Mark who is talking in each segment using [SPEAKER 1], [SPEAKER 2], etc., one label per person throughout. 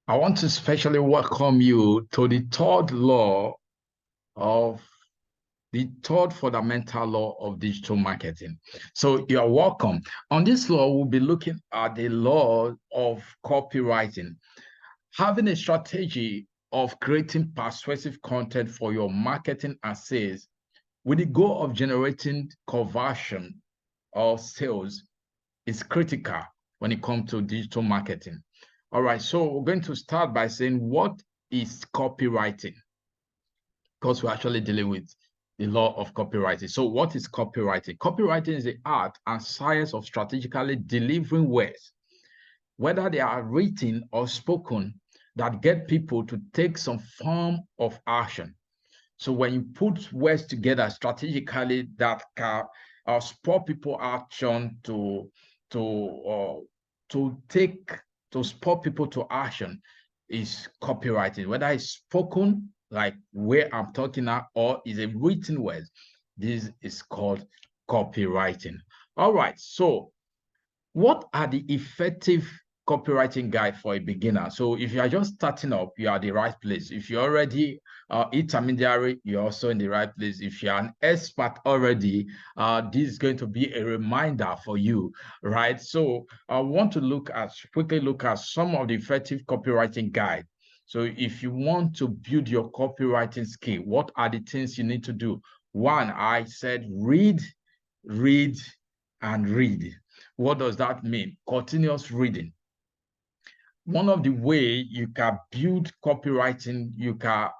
[SPEAKER 1] I want to specially welcome you to the third law of the third fundamental law of digital marketing. So you are welcome. On this law, we'll be looking at the law of copywriting, having a strategy of creating persuasive content for your marketing and sales with the goal of generating conversion or sales is critical when it comes to digital marketing. All right, so we're going to start by saying what is copywriting, because we're actually dealing with the law of copywriting. So what is copywriting? Copywriting is the art and science of strategically delivering words, whether they are written or spoken, that get people to take some form of action. So when you put words together strategically that can spur people action to take to spur people to action is copywriting, whether it's spoken like where I'm talking now or is a written word. This is called copywriting. All right, so what are the effective copywriting guide for a beginner? So if you are just starting up, you are the right place. If you're already intermediary, you're also in the right place. If you're an expert already, this is going to be a reminder for you, right? So I want to quickly look at some of the effective copywriting guide. So if you want to build your copywriting skill, what are the things you need to do? One, I said read, read, and read. What does that mean? Continuous reading. One of the way you can build copywriting, you can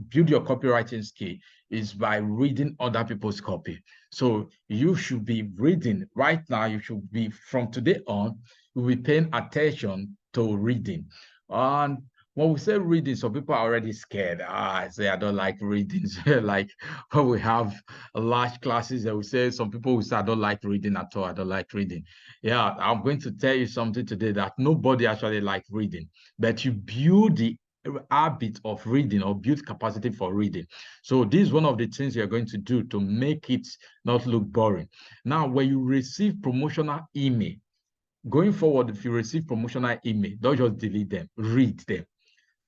[SPEAKER 1] build your copywriting skill is by reading other people's copy. So you should be reading right now. You should be, from today on, you'll be paying attention to reading. And when we say reading, some people are already scared. I say I don't like reading. Like when we have large classes, they will say some people will say I don't like reading at all. I don't like reading. Yeah, I'm going to tell you something today that nobody actually likes reading, but you build the habit of reading or build capacity for reading. So this is one of the things you're going to do to make it not look boring. Now, when you receive promotional email, going forward, if you receive promotional email, don't just delete them, read them.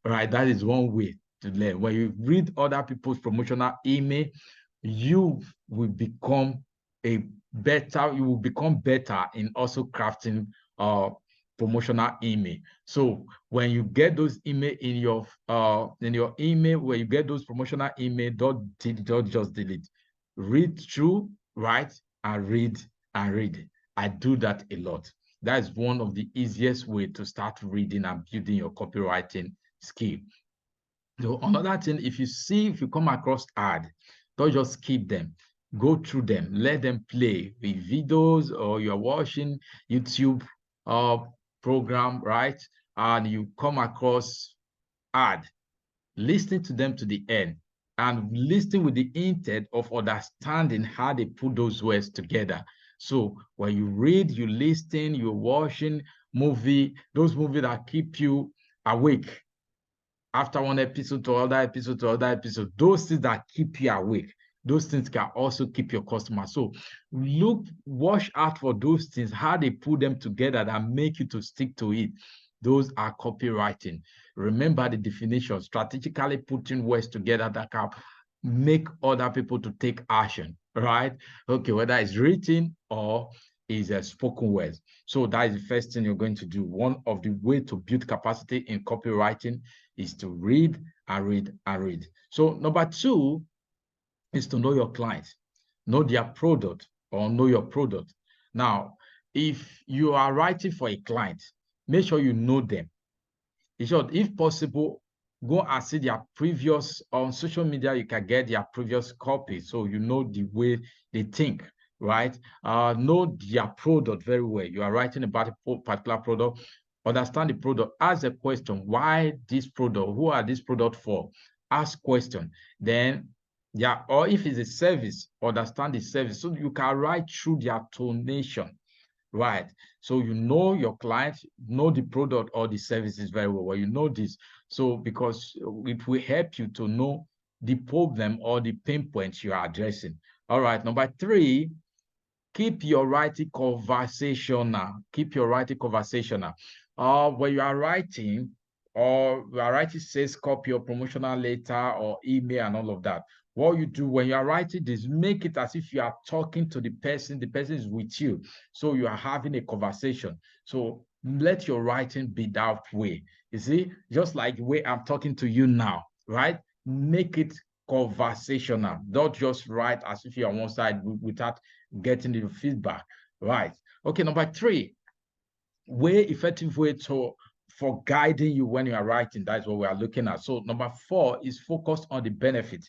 [SPEAKER 1] All right, that is one way to learn. When you read other people's promotional email, you will become you will become better in also crafting promotional email. So when you get those email in your email, when you get those promotional email, don't just delete. Read through, write, and read and read. I do that a lot. That is one of the easiest way to start reading and building your copywriting skill. So another thing, if you come across ad, don't just skip them. Go through them, let them play with videos, or you're watching YouTube uh, program, right? And you come across ad, listen to them to the end and listen with the intent of understanding how they put those words together. So when you read, you listen, you're watching those movies that keep you awake after one episode to other episode to other episode, those things that keep you awake, those things can also keep your customer. So watch out for those things, how they put them together that make you to stick to it. Those are copywriting. Remember the definition, strategically putting words together that can make other people to take action, right? Okay, whether it's written or is a spoken words. So that is the first thing you're going to do. One of the way to build capacity in copywriting is to read and read and read. So number two is to know your client, know their product or know your product. Now, if you are writing for a client, make sure you know them. In short, if possible, go and see their previous, on social media, you can get their previous copy. So you know the way they think, right? Know their product very well. You are writing about a particular product, understand the product, ask a question, why this product, who are this product for? Ask question. Then, yeah, or if it's a service, understand the service. So you can write through their tonation. Right. So you know your client, know the product or the services very well. Well, you know this. So because it will help you to know the problem or the pain points you are addressing. All right. Number three, keep your writing conversational. Keep your writing conversational. When you are writing, or you are writing sales copy or promotional letter or email and all of that. What you do when you are writing this, make it as if you are talking to the person is with you. So you are having a conversation. So let your writing be that way. You see, just like the way I'm talking to you now, right? Make it conversational. Don't just write as if you're on one side without getting the feedback, right? Okay, number 3, effective way for guiding you when you are writing. That's what we are looking at. So number 4 is focus on the benefit,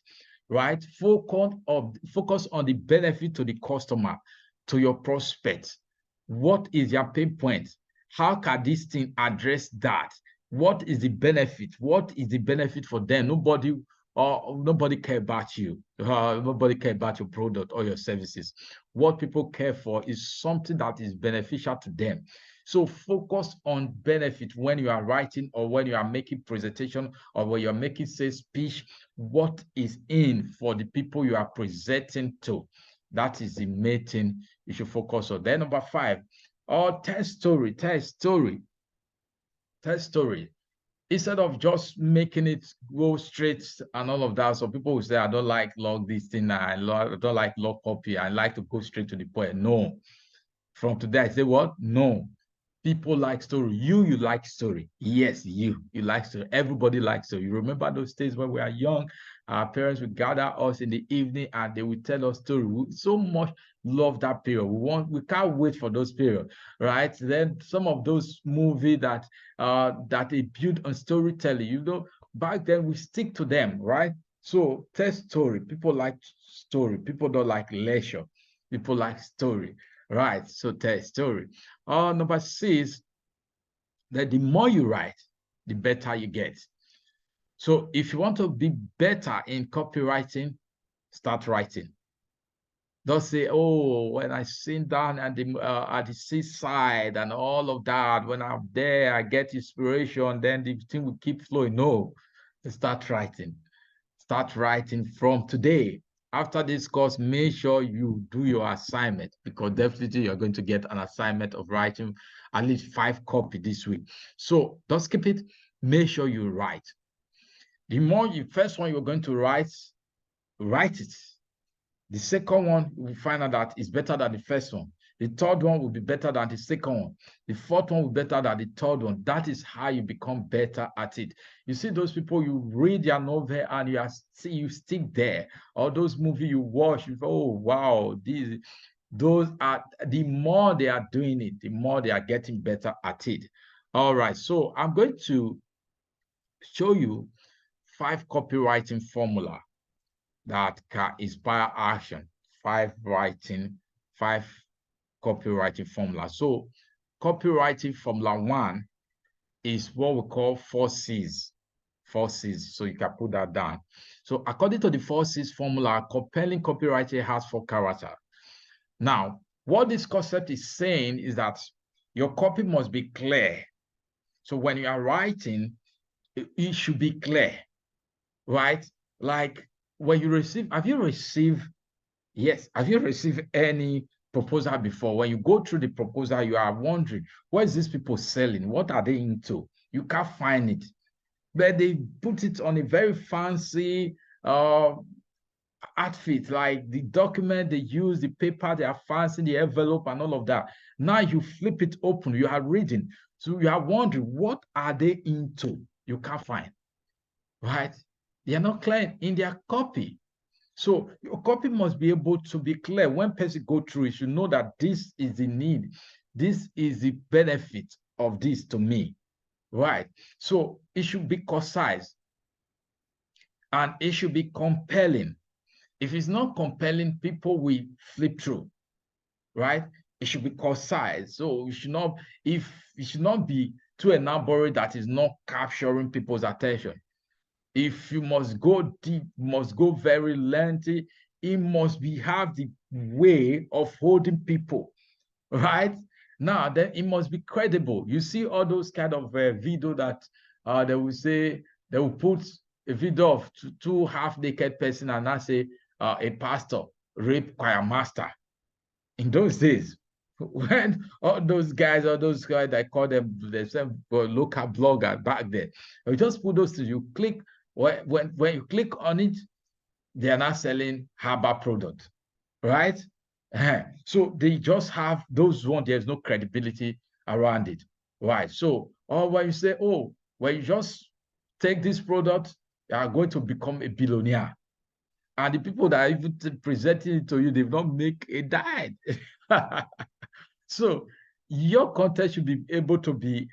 [SPEAKER 1] right? Focus on the benefit to the customer, to your prospect. What is your pain point? How can this thing address that? What is the benefit? What is the benefit for them? Nobody care about you. Nobody care about your product or your services. What people care for is something that is beneficial to them. So focus on benefit when you are writing or when you are making presentation or when you're making say speech. What is in for the people you are presenting to? That is the main thing you should focus on. Then number 5, tell story. Instead of just making it go straight and all of that. So people will say, I don't like log this thing, I don't like log copy, I like to go straight to the point. No. From today, I say what? No. People like story. You like story. Yes, you like story. Everybody likes story. You remember those days when we are young, our parents would gather us in the evening and they would tell us story. We so much love that period. We can't wait for those periods, right? Then some of those movies that they build on storytelling, back then we stick to them, right? So tell story. People like story. People don't like leisure. People like story. Right, so tell a story. Number 6, that the more you write, the better you get. So if you want to be better in copywriting, start writing. Don't say, oh, when I sit down at the seaside and all of that, when I'm there, I get inspiration, then the thing will keep flowing. No, start writing. Start writing from today. After this course, make sure you do your assignment, because definitely you're going to get an assignment of writing at least 5 copies this week. So don't skip it. Make sure you write. The more first one you're going to write it. The second one, you will find out that it's better than the first one. The third one will be better than the second one. The fourth one will be better than the third one. That is how you become better at it. You see those people, you read their novel and you stick there. Or those movies you watch, you go, oh, wow, those are, the more they are doing it, the more they are getting better at it. All right, so I'm going to show you 5 copywriting formula that can inspire action. 5 copywriting formula. So copywriting formula 1 is what we call 4 C's. 4 C's. So you can put that down. So according to the 4 C's formula, compelling copywriting has 4 characters. Now, what this concept is saying is that your copy must be clear. So when you are writing, it should be clear, right? Like when you receive, have you received any proposal before? When you go through the proposal, you are wondering, what is these people selling? What are they into? You can't find it. But they put it on a very fancy outfit, like the document they use, the paper, they are fancy, the envelope and all of that. Now you flip it open, you are reading. So you are wondering, what are they into? You can't find, right? They are not clear in their copy. So your copy must be able to be clear. When person go through it, you know that this is the need. This is the benefit of this to me, right? So it should be concise and it should be compelling. If it's not compelling, people will flip through, right? It should be concise. So it should not be too elaborate that is not capturing people's attention. If you must go deep, must go very lengthy, it must have the way of holding people, right? Now, then it must be credible. You see all those kind of video that they will say, they will put a video of two half-naked person and I say a pastor rape choir master. In those days, when all those guys I call them themselves local bloggers back then, you just put those to you click when you click on it, they are not selling herbal product, right? So they just have those ones, there's no credibility around it, right? So, or when you say, oh, when you just take this product, you are going to become a billionaire. And the people that are even presenting it to you, they've not make a dime. So your content should be able to be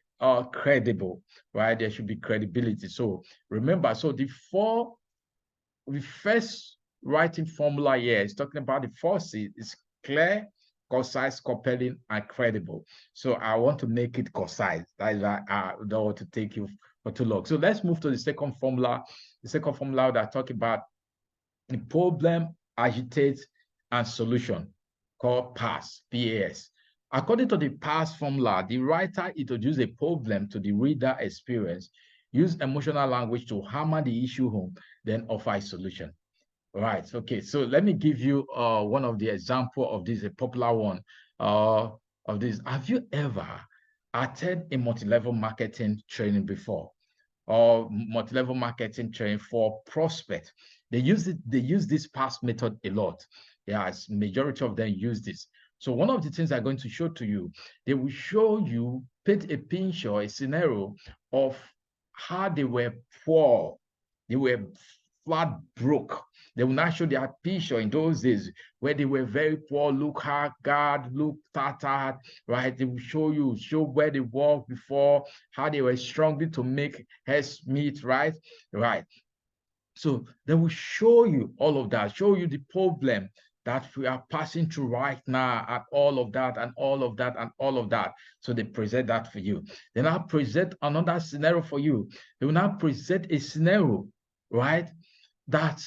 [SPEAKER 1] credible, right? There should be credibility. So remember, so the first writing formula here is talking about the four C's is clear, concise, compelling, and credible. So I want to make it concise. That is why I don't want to take you for too long. So let's move to the second formula. The second formula that I talk about the problem, agitate, and solution, called PAS, PAS. According to the PAS formula, the writer introduces a problem to the reader experience, use emotional language to hammer the issue home, then offer a solution. Right. Okay. So let me give you one of the example of this, a popular one of this. Have you ever attended a multi-level marketing training before? Or multi-level marketing training for prospect? They use it, they use this PAS method a lot. Yes, majority of them use this. So one of the things I'm going to show to you, they will show you, paint a picture, a scenario of how they were poor, they were flat broke. They will not show their picture in those days where they were very poor, look haggard, look tattered, right? They will show where they worked before, how they were struggling to make ends meet, right? Right. So they will show you all of that, show you the problem that we are passing through right now, and all of that, and all of that, and all of that. So they present that for you. Then I'll present another scenario for you. They will now present a scenario, right, that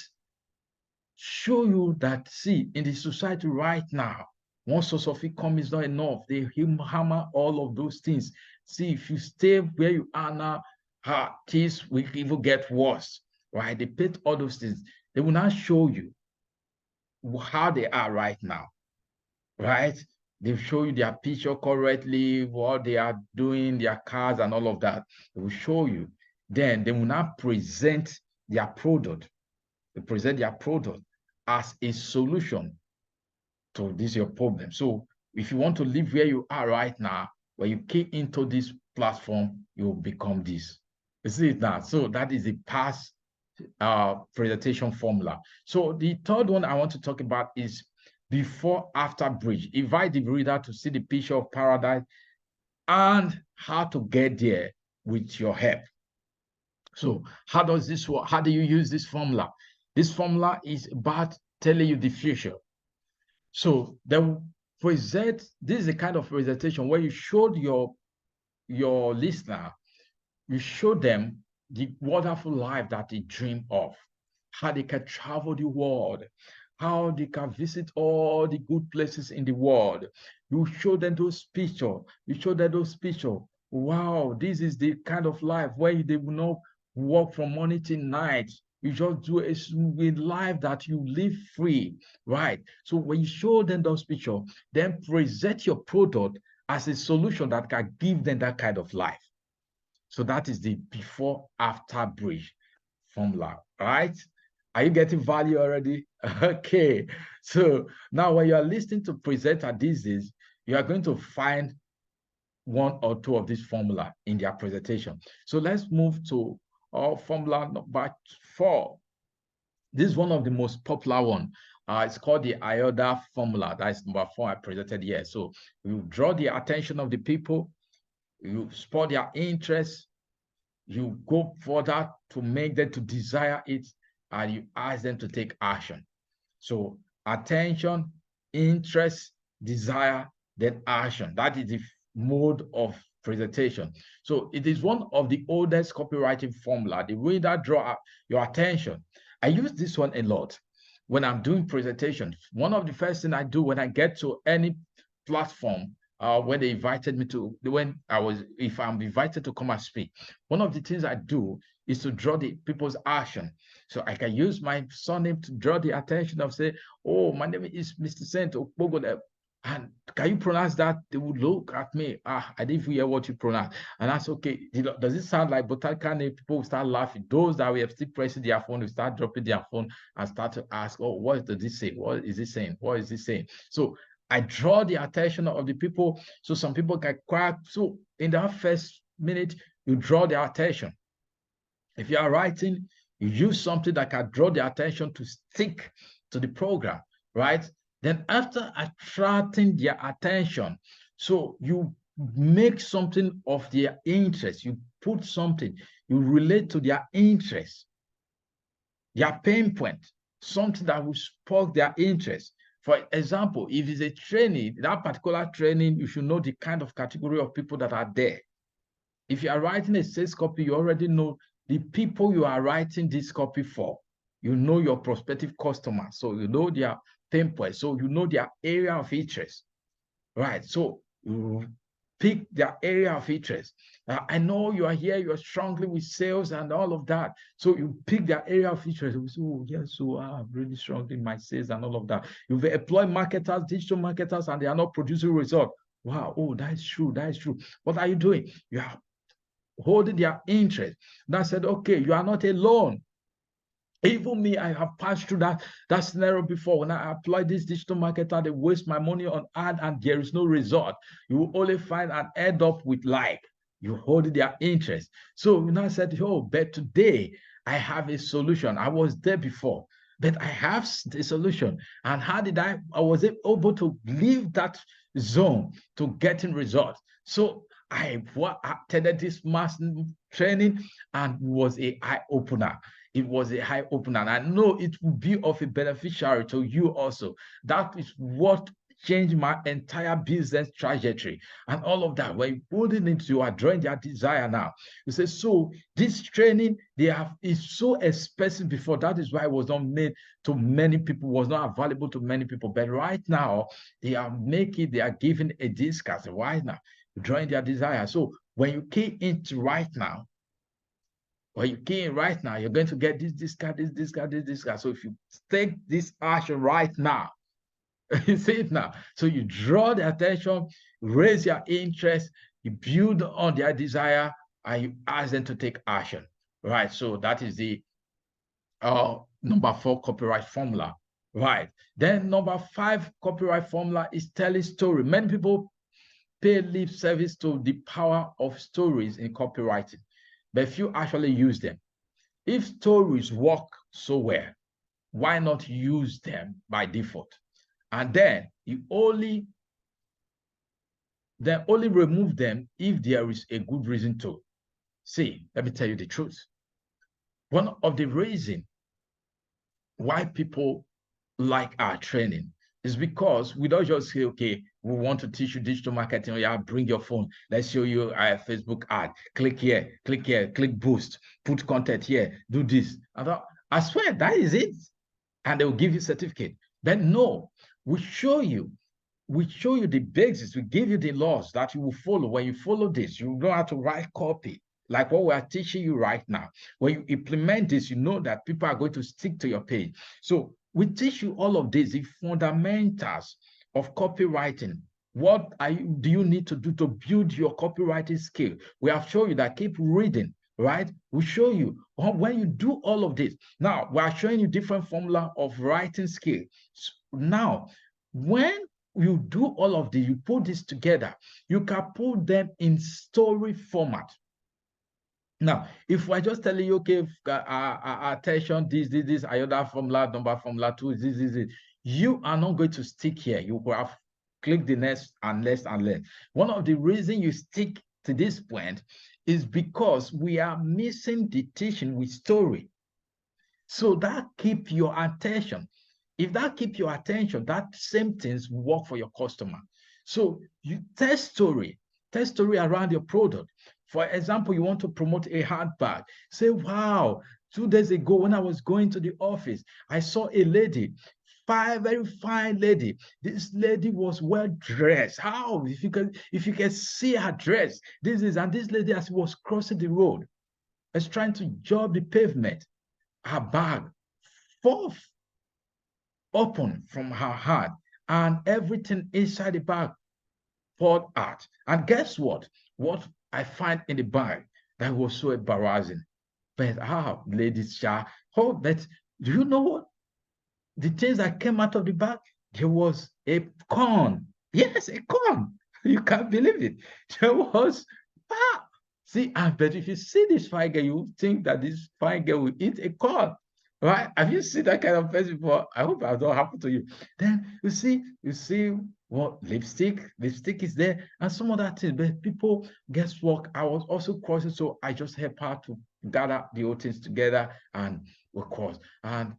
[SPEAKER 1] show you that, see, in the society right now, one source of income is not enough. They hammer all of those things. See, if you stay where you are now, things will even get worse, right? They paint all those things. They will not show you how they are right now, right? They show you their picture correctly, what they are doing, their cars and all of that. They will show you. Then they will not present their product. They present their product as a solution to this your problem. So if you want to live where you are right now, when you key into this platform, you will become this. You see it now. So that is the PAS presentation formula. So the third one I want to talk about is before after bridge. Invite the reader to see the picture of paradise and how to get there with your help. So how does this work? How do you use this formula? This formula is about telling you the future. So they present, this is a kind of presentation where you showed your listener, you show them the wonderful life that they dream of, how they can travel the world, how they can visit all the good places in the world. You show them those pictures. You show them those pictures. Wow, this is the kind of life where they will not work from morning till night. You just do a life that you live free, right? So when you show them those pictures, then present your product as a solution that can give them that kind of life. So that is the before after bridge formula, right? Are you getting value already? Okay. So now when you are listening to presenter these days, you are going to find one or two of these formula in their presentation. So let's move to our formula number 4. This is one of the most popular one. It's called the IODA formula. That is number 4 I presented here. So you draw the attention of the people, you spot their interest, you go further to make them to desire it, and you ask them to take action. So attention, interest, desire, then action. That is the mode of presentation. So it is one of the oldest copywriting formula. The reader draw your attention. I use this one a lot when I'm doing presentations. One of the first things I do when I get to any platform, when they invited me to, if I'm invited to come and speak, one of the things I do is to draw the people's action. So I can use my surname to draw the attention of, say, oh, my name is Mr. Saint Okpogode. And can you pronounce that? They would look at me. Ah, I didn't even hear what you pronounce. And that's okay. Does it sound like botanical name? People will start laughing. Those that we have still pressing their phone will start dropping their phone and start to ask, oh, what does this say? What is it saying? What is it saying? So I draw the attention of the people. So some people can crack. So in that first minute, you draw their attention. If you are writing, you use something that can draw their attention to stick to the program, right? Then after attracting their attention, so you make something of their interest, you put something, you relate to their interest, their pain point, something that will spark their interest. For example, if it's a training, that particular training, you should know the kind of category of people that are there. If you are writing a sales copy, you already know the people you are writing this copy for. You know your prospective customers, so you know their pain points, so you know their area of interest, right? So you pick their area of interest. I know you are here, you are strongly with sales and all of that. So you pick their area of interest. Oh, yes, so I'm really strongly in my sales and all of that. You've employed marketers, digital marketers, and they are not producing results. Wow, oh, that is true. That is true. What are you doing? You are holding their interest. That said, okay, you are not alone. Even me, I have passed through that scenario before. When I apply this digital marketer, they waste my money on ad and there is no result. You will only find an end up with like. You hold their interest. So when I said, oh, but today I have a solution. I was there before, but I have a solution. And how did I was able to leave that zone to getting results. So I attended this mass training and was a eye opener. It was a high opener. And I know it will be of a beneficiary to you also. That is what changed my entire business trajectory and all of that. When you put it into, you are drawing their desire now. You say, so this training they have is so expensive before. That is why it was not made to many people, was not available to many people. But right now, they are they are giving a discount right now, drawing their desire. So when you key into right now, or you key in right now, you're going to get this card, this card, this card. So if you take this action right now, you see it now. So you draw the attention, raise your interest, you build on their desire, and you ask them to take action. Right. So that is the number 4 copyright formula. Right. Then number 5 copyright formula is telling story. Many people pay lip service to the power of stories in copywriting, but few actually use them. If stories work so well, why not use them by default? And then you only remove them if there is a good reason to. See, let me tell you the truth. One of the reasons why people like our training is because we don't just say, okay, we want to teach you digital marketing. Yeah, bring your phone. Let's show you a Facebook ad. Click here, click boost, put content here, do this. I swear that is it. And they will give you a certificate. Then no, we show you the basics. We give you the laws that you will follow. When you follow this, you know how to write copy, like what we are teaching you right now. When you implement this, you know that people are going to stick to your page. So we teach you all of this, the fundamentals of copywriting. What do you need to do to build your copywriting skill? We have shown you that. Keep reading, right? We show you when you do all of this. Now, we are showing you different formula of writing skill. Now, when you do all of this, you put this together, you can put them in story format. Now, if we're just telling you, okay, attention, this, iota formula, number formula, 2, this, you are not going to stick here. You will have clicked the next and less and less. One of the reasons you stick to this point is because we are missing the teaching with story. So that keep your attention. If that keep your attention, that same things work for your customer. So you tell story around your product. For example, you want to promote a handbag. Say, wow, 2 days ago when I was going to the office, I saw a lady, very fine lady. This lady was well dressed. How? If you can see her dress, and this lady, as she was crossing the road, is trying to jog the pavement, her bag fall open from her hand, and everything inside the bag poured out. And guess what? What I find in the bag that was so embarrassing. But ladies, oh, but do you know what? The things that came out of the bag, there was a corn. Yes, a corn. You can't believe it. There was, ah, see, I bet if you see this fine girl, you think that this fine girl will eat a corn, right? Have you seen that kind of person before? I hope that don't happen to you. Then you see what lipstick is there, and some other things. But people, guess what? I was also crossing, so I just helped her to gather the whole things together, and we crossed. And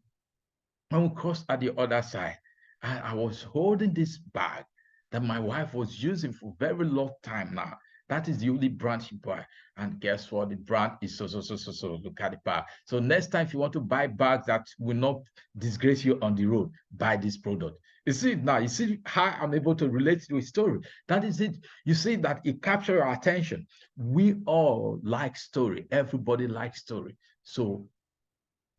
[SPEAKER 1] when we crossed at the other side, I was holding this bag that my wife was using for a very long time now. That is the only brand she buy. And guess what? The brand is so. Look at the bag. So next time, if you want to buy bags that will not disgrace you on the road, buy this product. You see now, you see how I'm able to relate to a story. That is it. You see that it captures your attention. We all like story. Everybody likes story. So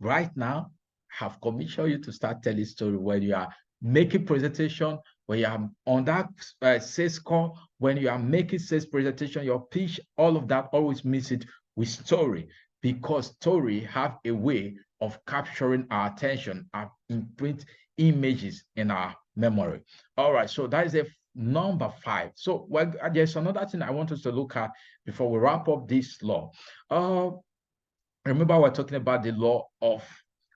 [SPEAKER 1] right now, have commissioned you to start telling story when you are making presentation, when you are on that sales call, when you are making sales presentation, your pitch, all of that, always mix it with story, because story have a way of capturing our attention and imprint images in our memory. All right, so that is a number 5. So well, there's another thing I want us to look at before we wrap up this law. Remember, we're talking about the law of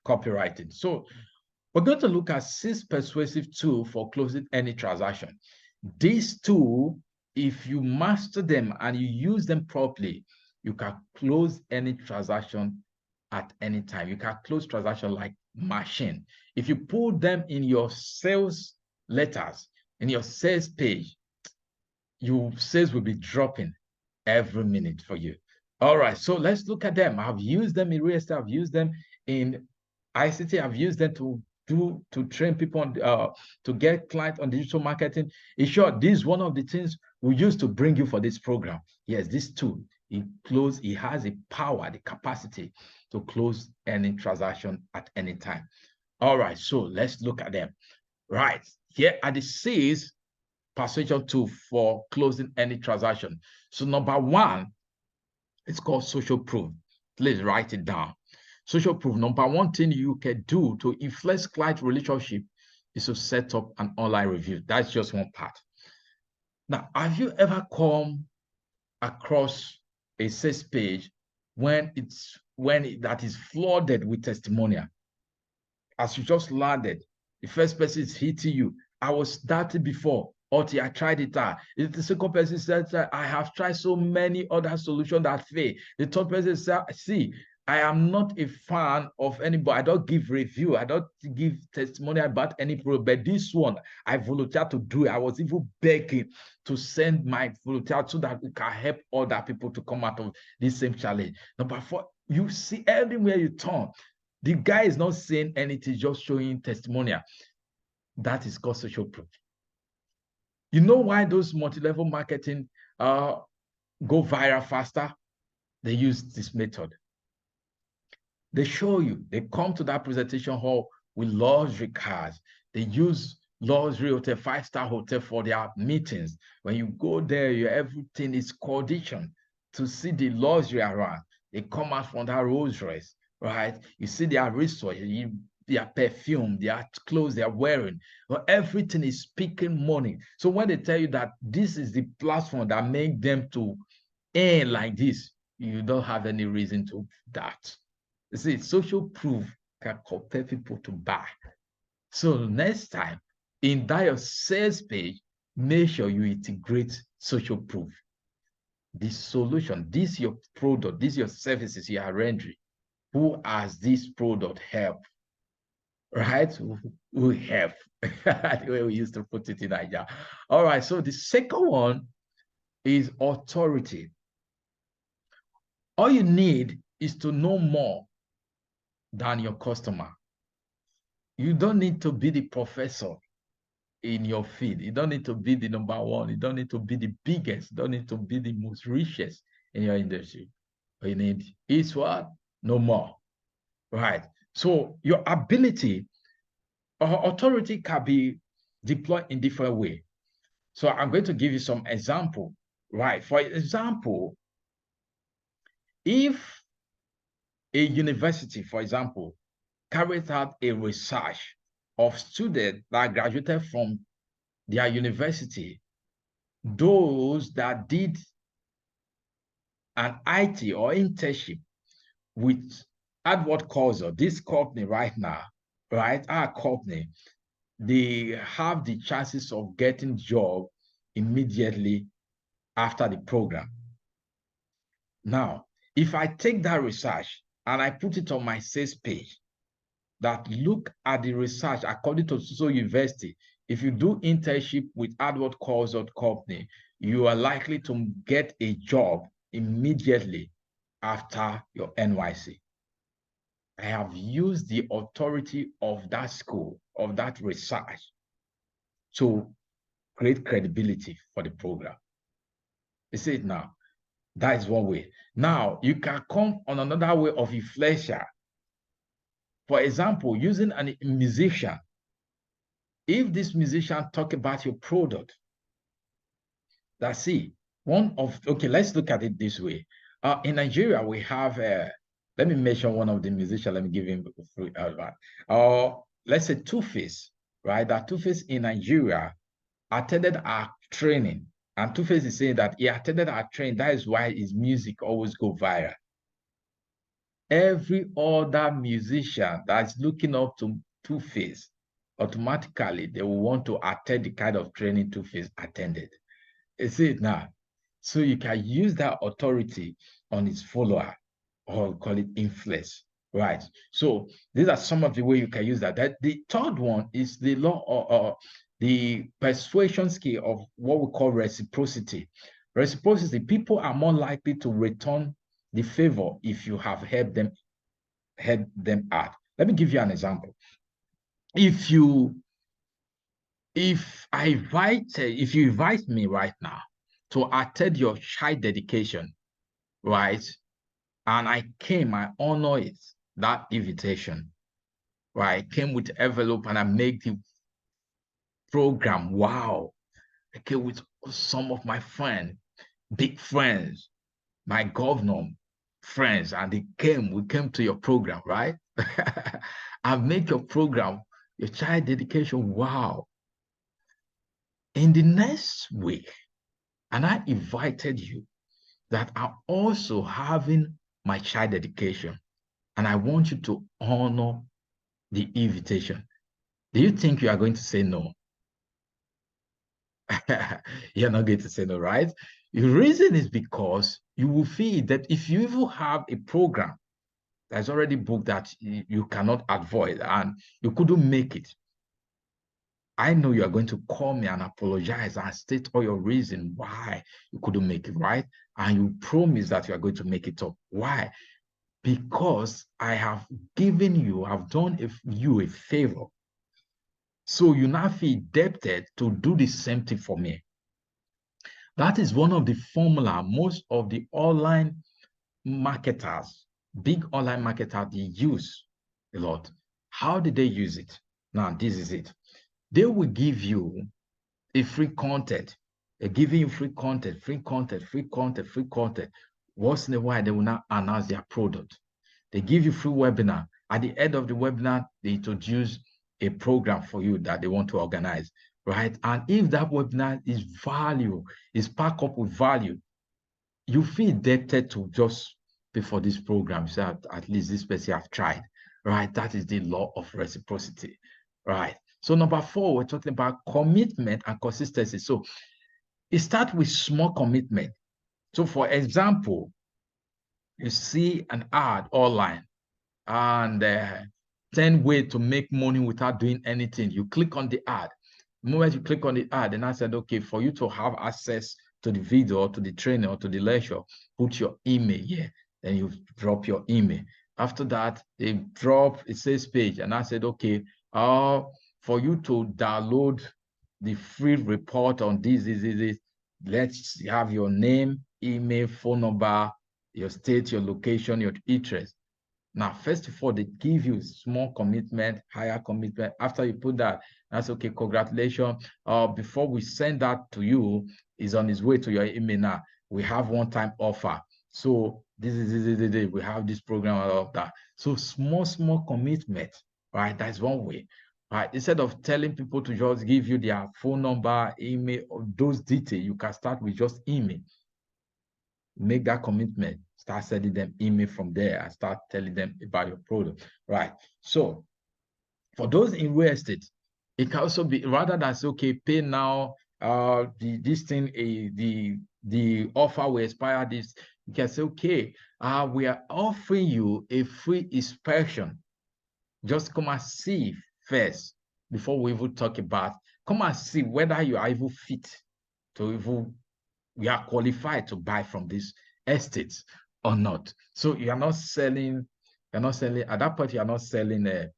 [SPEAKER 1] copywriting. So we're going to look at 6 persuasive tools for closing any transaction. These two, if you master them and you use them properly, you can close any transaction at any time. You can close transaction like machine. If you put them in your sales letters, in your sales page, your sales will be dropping every minute for you. All right, so let's look at them. I've used them in real estate. I've used them in ICT. I've used them to train people on to get clients on digital marketing. In short, this is one of the things we use to bring you for this program. Yes, this tool, it has the power, the capacity to close any transaction at any time. All right, so let's look at them. Right, here are the 6 persuasion tool for closing any transaction. So number 1, it's called social proof. Please write it down. Social proof, number 1 thing you can do to influence client relationship is to set up an online review. That's just one part. Now, have you ever come across a sales page that is flooded with testimonial? As you just landed, the first person is hitting you. I was starting before. Oti, I tried it out. The second person says, I have tried so many other solutions that fail. The third person says, see, I am not a fan of anybody. I don't give review. I don't give testimony about any product. But this one, I volunteered to do it. I was even begging to send my volunteer so that we can help other people to come out of this same challenge. Number 4, you see everywhere you turn, the guy is not saying anything, just showing testimonial. That is called social proof. You know why those multi-level marketing go viral faster? They use this method. They show you, they come to that presentation hall with luxury cars. They use luxury hotel, 5-star hotel for their meetings. When you go there, everything is conditioned to see the luxury around. They come out from that Rolls Royce, right? You see their resource, their perfume, their clothes they are wearing. Well, everything is speaking money. So when they tell you that this is the platform that made them to earn like this, you don't have any reason to that. You see, social proof can compel people to buy. So next time, in that your sales page, make sure you integrate social proof. This solution, this your product, this your services you are rendering. Who has this product help? Right? Who help? The way we used to put it in Nigeria. All right, so the second one is authority. All you need is to know more than your customer. You don't need to be the professor in your field. You don't need to be the number 1. You don't need to be the biggest. You don't need to be the most richest in your industry. What you need is what? No more. Right. So your ability or authority can be deploy in different way. So I'm going to give you some example, right? For example, if a university, for example, carries out a research of students that graduated from their university, those that did an IT or internship with Adward Cursor, this company right now, right? Our company, they have the chances of getting job immediately after the program. Now, if I take that research and I put it on my sales page, that look at the research according to so university, if you do internship with Adward Cursor company, you are likely to get a job immediately after your NYC. I have used the authority of that school, of that research, to create credibility for the program. You see it now. That is one way. Now, you can come on another way of influencer. For example, using a musician. If this musician talk about your product, that's it. Okay, let's look at it this way. In Nigeria, we have, let me mention one of the musicians, let me give him free advice. Let's say Two-Face, right? That Two-Face in Nigeria attended our training. And Two-Face is saying that he attended our training. That is why his music always go viral. Every other musician that's looking up to Two-Face, automatically they will want to attend the kind of training Two-Face attended. You see it now. So you can use that authority on his follower, or call it influence, right? So these are some of the way you can use that. The third one is the law or the persuasion skill of what we call reciprocity. Reciprocity, people are more likely to return the favor if you have helped them out. Let me give you an example. If you invite me right now to attend your child dedication, right? And I honor it, that invitation, right? I came with envelope and I make the program. Wow. I came with some of my friends, big friends, my governor friends, and we came to your program, right? I make your program, your child dedication. Wow. In the next week, and I invited you that I'm also having my child dedication, and I want you to honor the invitation. Do you think you are going to say no? You're not going to say no, right? The reason is because you will feel that if you even have a program that's already booked that you cannot avoid and you couldn't make it, I know you are going to call me and apologize and state all your reason why you couldn't make it, right? And you promise that you are going to make it up. Why? Because I have given you, I've done you a favor. So you now feel indebted to do the same thing for me. That is one of the formula most of the online marketers, big online marketers, they use a lot. How did they use it? Now, this is it. They will give you a free content. They're giving you free content, free content, free content, free content. Once in a while, they will not announce their product. They give you free webinar. At the end of the webinar, they introduce a program for you that they want to organize, right? And if that webinar is packed up with value, you feel indebted to just pay for this program. So at least this person have tried, right? That is the law of reciprocity, right? So number 4, we're talking about commitment and consistency. So it starts with small commitment. So for example, you see an ad online and 10 ways to make money without doing anything. You click on the ad. The moment you click on the ad, and I said, okay, for you to have access to the video or to the training or to the lecture, put your email here. Then you drop your email. After that, they drop a sales page. And I said, okay, for you to download the free report on this, let's have your name, email, phone number, your state, your location, your interest. Now, first of all, they give you small commitment, higher commitment. After you put that, that's okay, congratulations. Before we send that to you, is on his way to your email now. We have one-time offer. So this is the day we have this program and all of that. So small commitment, right? That's one way. Right. Instead of telling people to just give you their phone number, email, or those details, you can start with just email. Make that commitment. Start sending them email from there and start telling them about your product. Right. So for those in real estate, it can also be rather than say, okay, pay now, this thing, the offer will expire this. You can say, okay, we are offering you a free inspection. Just come and see first before we even talk about. Come and see whether you are even fit to even, you are qualified to buy from this estate or not. So you're not selling at that point, you're not selling that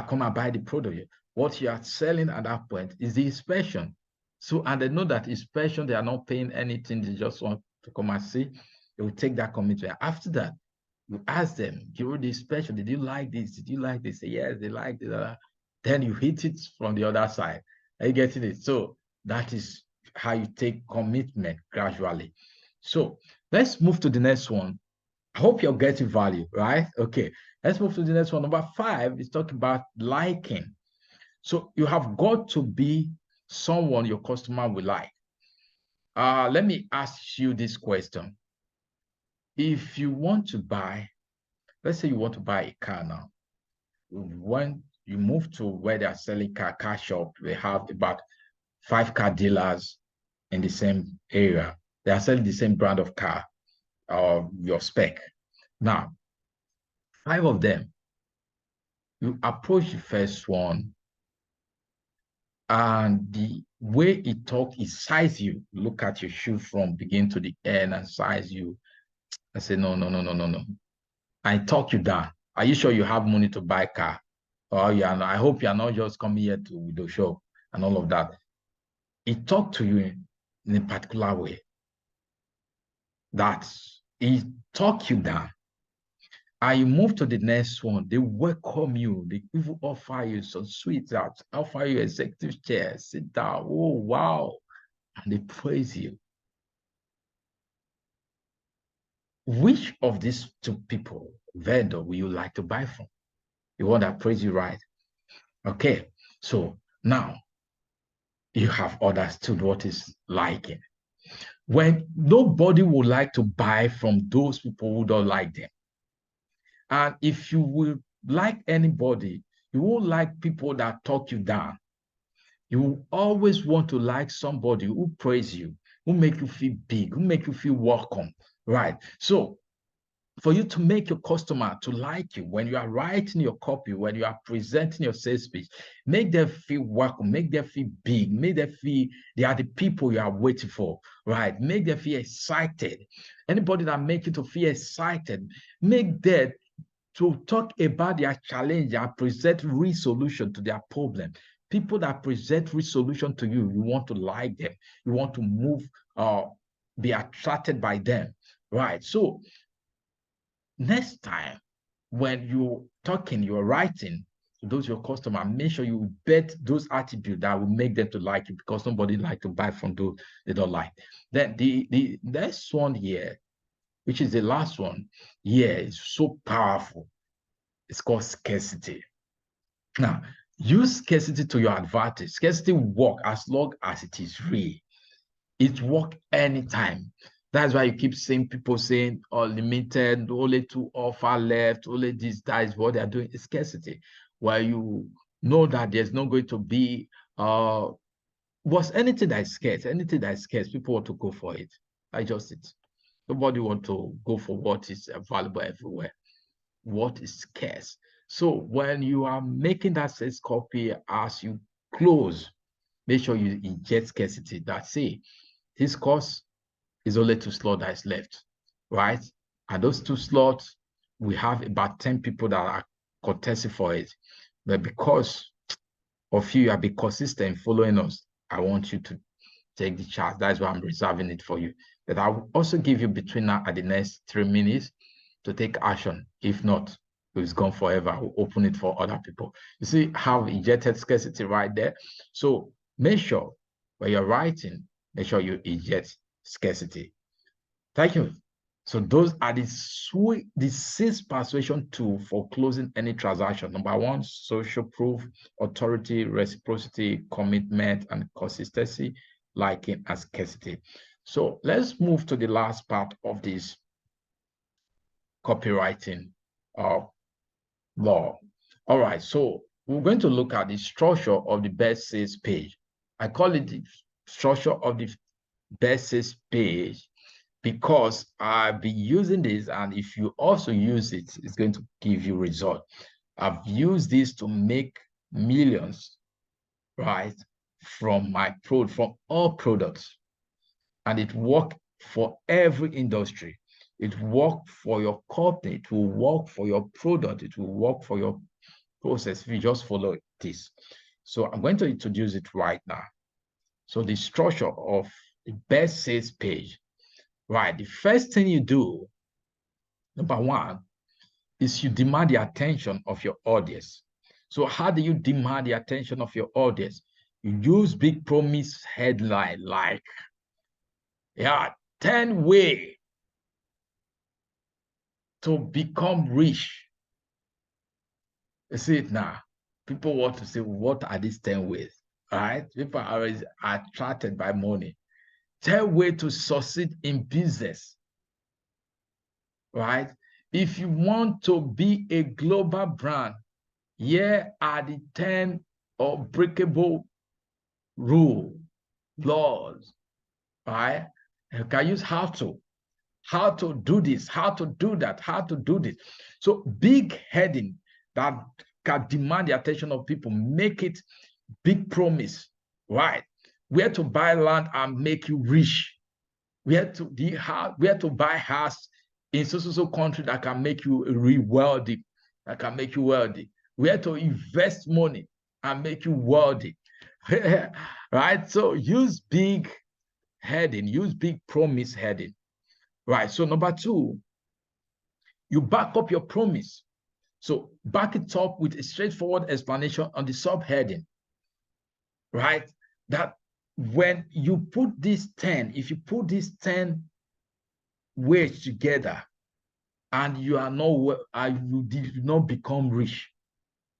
[SPEAKER 1] come and buy the product. What you are selling at that point is the inspection. So, and they know that inspection, they are not paying anything. They just want to come and see. They will take that commitment. After that, you ask them during the inspection, did you like this? Did you like this? Say, yes, they like it. Then you hit it from the other side. Are you getting it? So that is how you take commitment gradually. So let's move to the next one. I hope you're getting value, right? Okay, let's move to the next one. Number 5 is talking about liking. So you have got to be someone your customer will like. Let me ask you this question. If you want to buy, let's say you want to buy a car now. When you move to where they are selling car shop, they have about 5 car dealers in the same area. They are selling the same brand of car or your spec. Now, 5 of them, you approach the first one, and the way it talk is size you. Look at your shoe from begin to the end and size you. I say, no. I talk you down. Are you sure you have money to buy a car? Or I hope you're not just coming here to the show and all of that. It talk to you in a particular way. That it talk you down. And you move to the next one, they welcome you. They even offer you some sweets out, offer you executive chair, sit down. Oh, wow. And they praise you. Which of these 2 people, vendor, will you like to buy from? The one that praise you, right? Okay. So now you have understood what is liking. When nobody would like to buy from those people who don't like them. And if you will like anybody, you won't like people that talk you down. You will always want to like somebody who praise you, who make you feel big, who make you feel welcome, right? So for you to make your customer to like you, when you are writing your copy, when you are presenting your sales speech, make them feel welcome, make them feel big, make them feel they are the people you are waiting for, right? Make them feel excited. Anybody that make you to feel excited, make them to talk about their challenge and present real solution to their problem. People that present real solution to you, you want to like them. You want to move, be attracted by them, right? So next time when you're talking, you're writing to those your customer, make sure you bet those attributes that will make them to like you, because somebody like to buy from those they don't like. Then the next one here, which is the last one here, is so powerful. It's called scarcity. Now, use scarcity to your advantage. Scarcity work as long as it is real. It work anytime. That's why you keep seeing people saying, oh, limited, only 2 offer left, only this, that is what they're doing. It's scarcity. Where you know that there's not going to be, anything that is scarce, people want to go for it. I just it. Nobody want to go for what is available everywhere. What is scarce. So when you are making that sales copy, as you close, make sure you inject scarcity. That say, this course is only 2 slots that is left, right? And those 2 slots, we have about 10 people that are contesting for it. But because of you have been consistent following us, I want you to take the chance. That's why I'm reserving it for you. But I will also give you between now and the next 3 minutes to take action. If not, it's gone forever. We'll open it for other people. You see how we injected scarcity right there? So make sure when you're writing, make sure you inject scarcity. Thank you. So those are the 6 persuasion tools for closing any transaction. Number 1, social proof, authority, reciprocity, commitment, and consistency, liking, and scarcity. So let's move to the last part of this copywriting law. All right, so we're going to look at the structure of the best sales page. I call it the structure of the best sales page because I've been using this, and if you also use it, it's going to give you result. I've used this to make millions, right, from all products, and it works for every industry. It works for your company, it will work for your product, it will work for your process if you just follow this. So I'm going to introduce it right now. So the structure of the best sales page. Right. The first thing you do, number 1, is you demand the attention of your audience. So how do you demand the attention of your audience? You use big promise headline like, 10 ways to become rich. You see it now. People want to say, what are these 10 ways? All right. People are always attracted by money. 10 ways to succeed in business. Right? If you want to be a global brand, here are the 10 unbreakable laws. Right? You can use how to do this, how to do that, how to do this. So big heading that can demand the attention of people, make it big promise, right? Where to buy land and make you rich. Where to buy house in so country that can make you real wealthy, Where to invest money and make you wealthy, right? So use big heading, use big promise heading, right? So number 2, you back up your promise. So back it up with a straightforward explanation on the subheading, right? That when you put these 10, if you put these 10 ways together, and you did not become rich.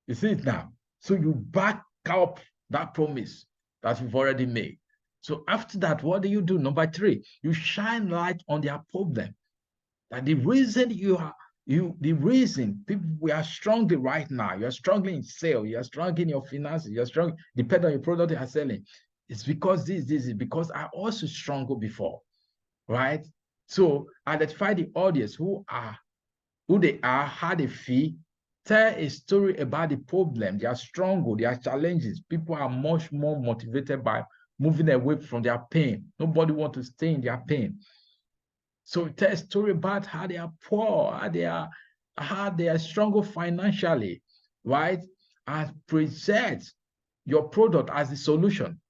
[SPEAKER 1] You see it now. So you back up that promise that you've already made. So after that, what do? Number 3, you shine light on their problem. That the reason people we are struggling right now, you're struggling in sales, you're struggling in your finances, you're struggling, depending on your product you are selling. It's because this is because I also struggled before, right? So identify the audience, who they are, how they feel, tell a story about the problem, their struggle, their challenges. People are much more motivated by moving away from their pain. Nobody wants to stay in their pain. So tell a story about how they are poor, how they are struggle financially, right? And present your product as the solution.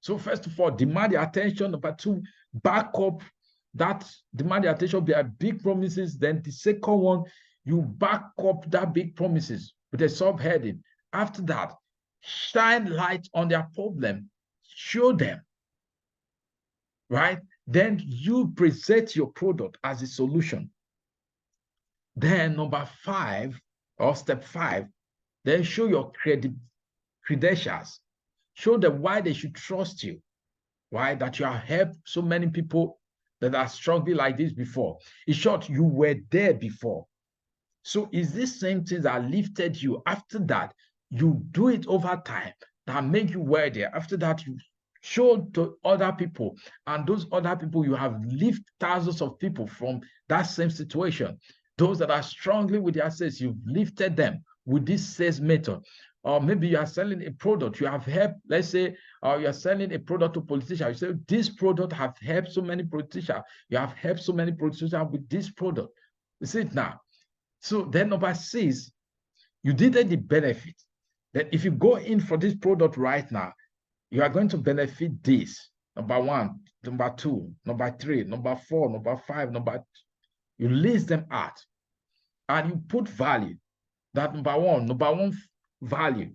[SPEAKER 1] So first of all, demand the attention. Number 2, back up that demand the attention. There are big promises. Then the second one, you back up that big promises with a subheading. After that, shine light on their problem. Show them, right? Then you present your product as a solution. Then number 5, or step 5, then show your credentials. Show them why they should trust you. Why? That you have helped so many people that are struggling like this before. In short, you were there before. So is this same thing that lifted you? After that, you do it over time that make you were there. After that, you show to other people, and those other people, you have lifted thousands of people from that same situation. Those that are struggling with their sales, you've lifted them with this sales method. Or maybe you are selling a product, you have helped, let's say, you're selling a product to politicians. You say, this product have helped so many politicians. You have helped so many politicians with this product. You see it now. So then number 6, you did the benefit. That if you go in for this product right now, you are going to benefit this. Number 1, number 2, number 3, number 4, number 5, number You list them out and you put value. That number one value.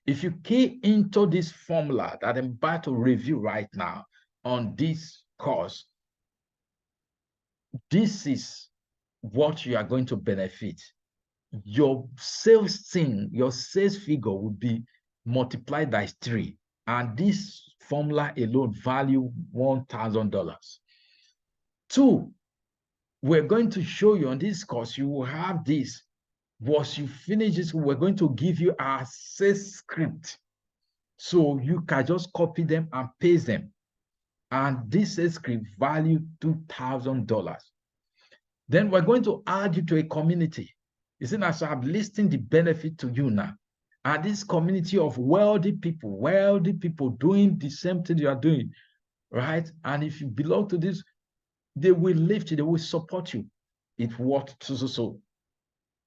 [SPEAKER 1] If you key into this formula that I'm about to review right now on this course, this is what you are going to benefit. Your sales thing, your sales figure would be multiplied by 3. And this formula alone value $1,000. 2, we're going to show you on this course, you will have this. Once you finish this, we're going to give you our sales script. So you can just copy them and paste them. And this sales script value $2,000. Then we're going to add you to a community. You see, now, so I'm listing the benefit to you now. And this community of wealthy people doing the same thing you are doing, right? And if you belong to this, they will lift you, they will support you. It worked so.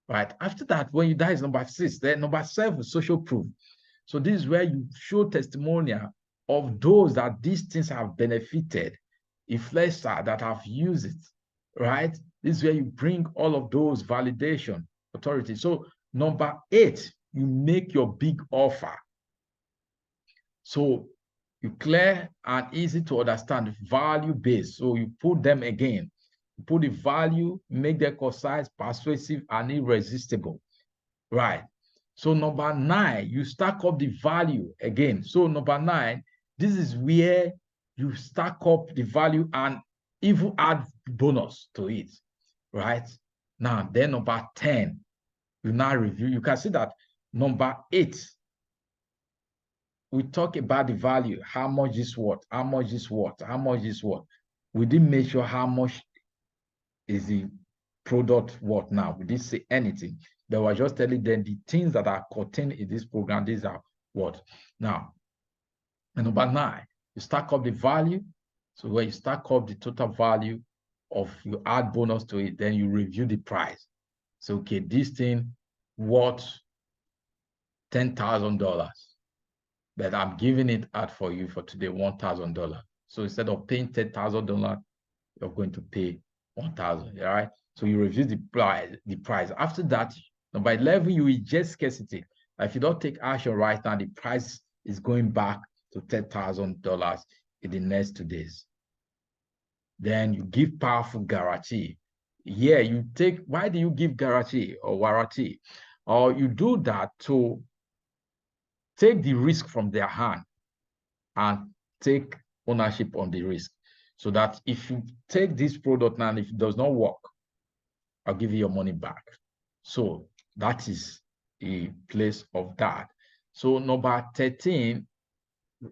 [SPEAKER 1] Right? After that, when you die is number 6. Then number 7, social proof. So this is where you show testimonial of those that these things have benefited, influencers that have used it, right? This is where you bring all of those validation authority. So number 8, you make your big offer. So you clear and easy to understand, value based. So you put them again. You put the value, make them concise, persuasive, and irresistible. Right. So number 9, you stack up the value again. So number 9, this is where you stack up the value and even add bonus to it. Right. Now, then number 10, you now review. You can see that number 8, we talk about the value, how much is what, how much is what, how much is what. We didn't measure how much is the product what now. We didn't say anything. They were just telling them the things that are contained in this program, these are what. Now, and number 9, you stack up the value. So when you stack up the total value of, you add bonus to it, then you review the price. So, okay, this thing worth $10,000. But I'm giving it out for you for today, $1,000. So instead of paying $10,000, you're going to pay 1,000. All right. So you review the price. After that, number 11, you eject scarcity. If you don't take action right now, the price is going back to $10,000 in the next 2 days. Then you give powerful guarantee. Yeah, you take. Why do you give guarantee or warranty? Or you do that to take the risk from their hand and take ownership on the risk. So that if you take this product now and if it does not work, I'll give you your money back. So that is a place of that. So number 13,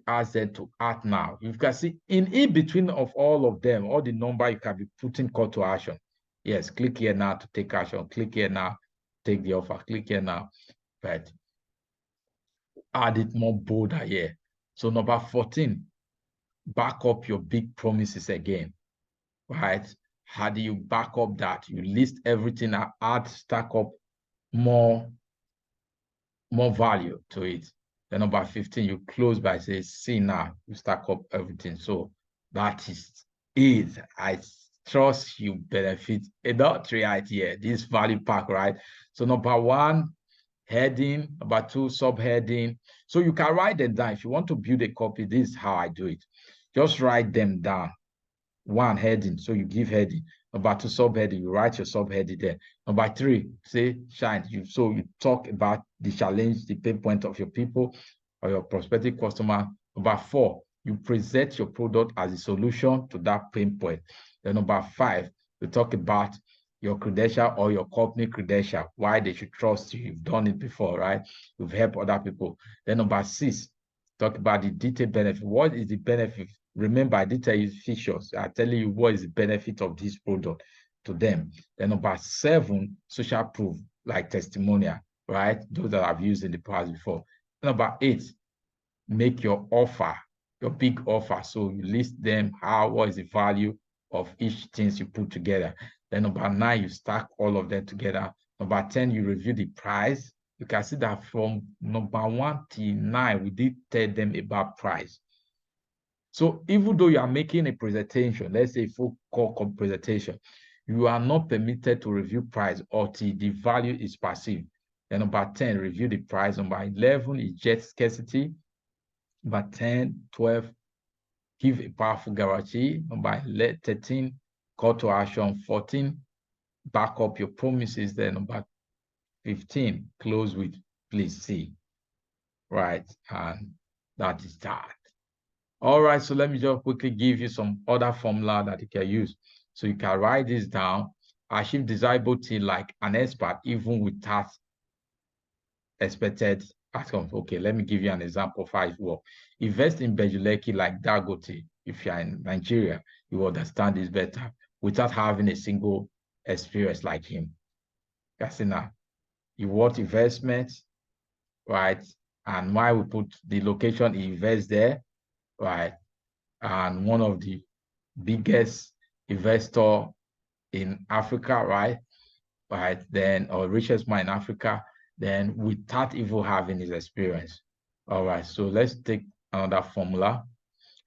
[SPEAKER 1] ask them to act now. You can see in between of all of them, all the number you can be putting call to action. Yes, click here now to take action. Click here now, take the offer. Click here now, right? Add it more bolder here. So number 14, back up your big promises again, right? How do you back up that? You list everything and add, stack up more value to it. Then number 15, you close by saying, see now, you stack up everything. So that is it. I trust you benefit enough right here, this value pack, right? So number 1, heading, number 2, subheading. So you can write them down. If you want to build a copy, this is how I do it. Just write them down. 1, heading. So you give heading. Number 2, subheading. You write your subheading there. Number 3, say shine. So you talk about the challenge, the pain point of your people or your prospective customer. Number 4, you present your product as a solution to that pain point. Then number 5, you talk about your credential or your company credential, why they should trust you. You've done it before, right? You've helped other people. Then number 6, talk about the detailed benefit. What is the benefit? Remember, I did tell you features. I'm telling you what is the benefit of this product to them. Then number 7, social proof, like testimonial, right? Those that I've used in the past before. Number 8, make your offer, your big offer. So you list them, what is the value of each thing you put together. Then number 9, you stack all of them together. Number 10, you review the price. You can see that from number 1 till 9, we did tell them about price. So even though you are making a presentation, let's say full call presentation, You are not permitted to review price until the value is perceived. Then number 10, review the price. Number 11 is jet scarcity. Number 10, 12, give a powerful guarantee. Number 13, call to action. 14, back up your promises. Then number 15, close with please see. Right, and that is that. All right, so let me just quickly give you some other formula that you can use. So you can write this down. Achieve desirability like an expert, even without expected outcomes. Okay, let me give you an example of how it works. Invest in Bejuleki like Dagote. If you're in Nigeria, you will understand this better without having a single experience like him. Kasina, you want investment, right? And why we put the location he invests there, right? And one of the biggest investor in Africa, right? Right, then, or richest man in Africa, then without even having his experience. All right, so let's take another formula.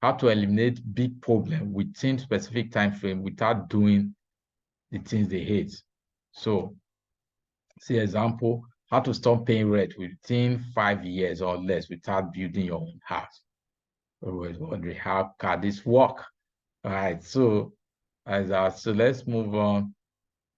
[SPEAKER 1] How to eliminate big problem within specific time frame without doing the things they hate. So, see example, how to stop paying rent within 5 years or less without building your own house. Always wondering how can this work? All right, so so let's move on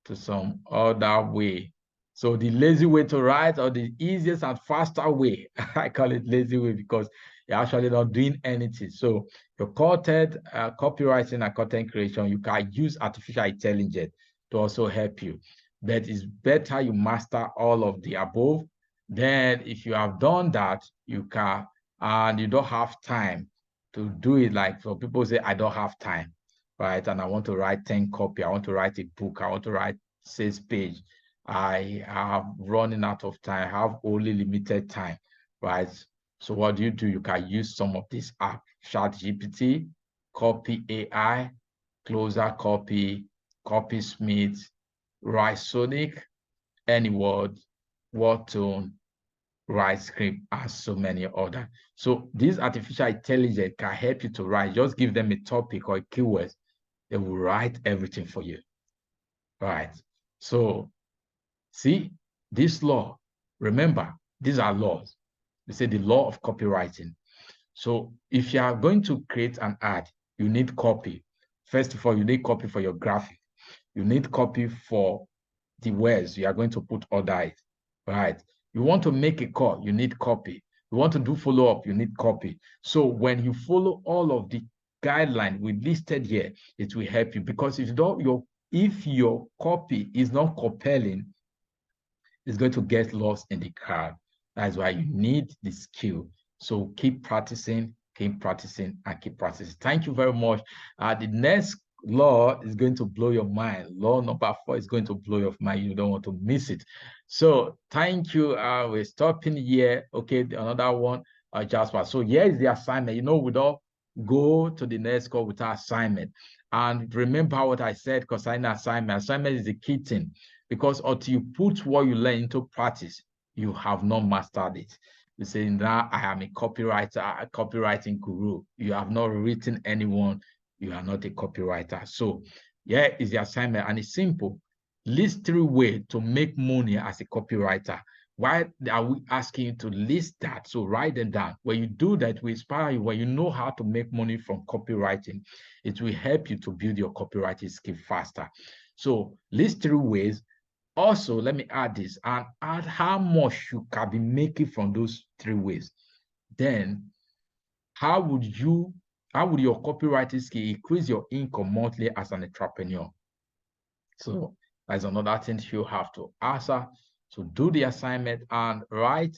[SPEAKER 1] to some other way. So the lazy way to write, or the easiest and faster way, I call it lazy way because you're actually not doing anything. So your content, copywriting and content creation, you can use artificial intelligence to also help you. But it's better you master all of the above. Then if you have done that, you can, and you don't have time to do it. Like, so people say, I don't have time, right? And I want to write 10 copy. I want to write a book. I want to write 6 page. I am running out of time. I have only limited time, right? So what do? You can use some of this app, ChatGPT, Copy AI, Closer Copy, Copysmith, Rhysonic, AnyWord, WordTone, WriteScript, and so many other. So this artificial intelligence can help you to write. Just give them a topic or a keyword. They will write everything for you. Right. So see, this law, remember, these are laws. They say the law of copywriting. So if you are going to create an ad, you need copy. First of all, you need copy for your graphic. You need copy for the words you are going to put under it, right? You want to make a call, you need copy. You want to do follow-up, you need copy. So when you follow all of the guidelines we listed here, it will help you, because if your copy is not compelling, it's going to get lost in the crowd. That's why you need the skill. So keep practicing, and keep practicing. Thank you very much. The next law is going to blow your mind. Law number 4 is going to blow your mind. You don't want to miss it. So thank you. We're stopping here. Okay, another one, Jasper. So here is the assignment. We don't go to the next call without assignment. And remember what I said concerning assignment. Assignment is the key thing, because until you put what you learn into practice, you have not mastered it. You say, now I am a copywriter, a copywriting guru. You have not written anyone. You are not a copywriter. So here is the assignment, and it's simple. List 3 ways to make money as a copywriter. Why are we asking you to list that? So write them down. When you do that, we inspire you. When you know how to make money from copywriting, it will help you to build your copywriting skill faster. So list 3 ways. Also, let me add this, and add how much you can be making from those 3 ways. Then, how would your copywriting skill increase your income monthly as an entrepreneur? So that's another thing you have to answer. So do the assignment and write.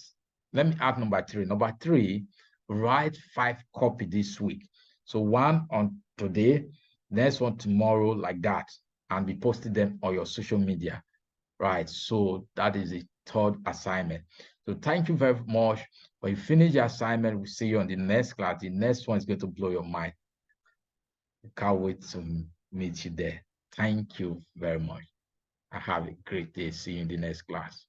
[SPEAKER 1] Let me add number 3. Number 3, write 5 copy this week. So 1 on today, next one tomorrow, like that, and be posting them on your social media. Right, so that is the 3rd assignment. So thank you very much. When you finish the assignment, we'll see you on the next class. The next one is going to blow your mind. I can't wait to meet you there. Thank you very much. I have a great day. See you in the next class.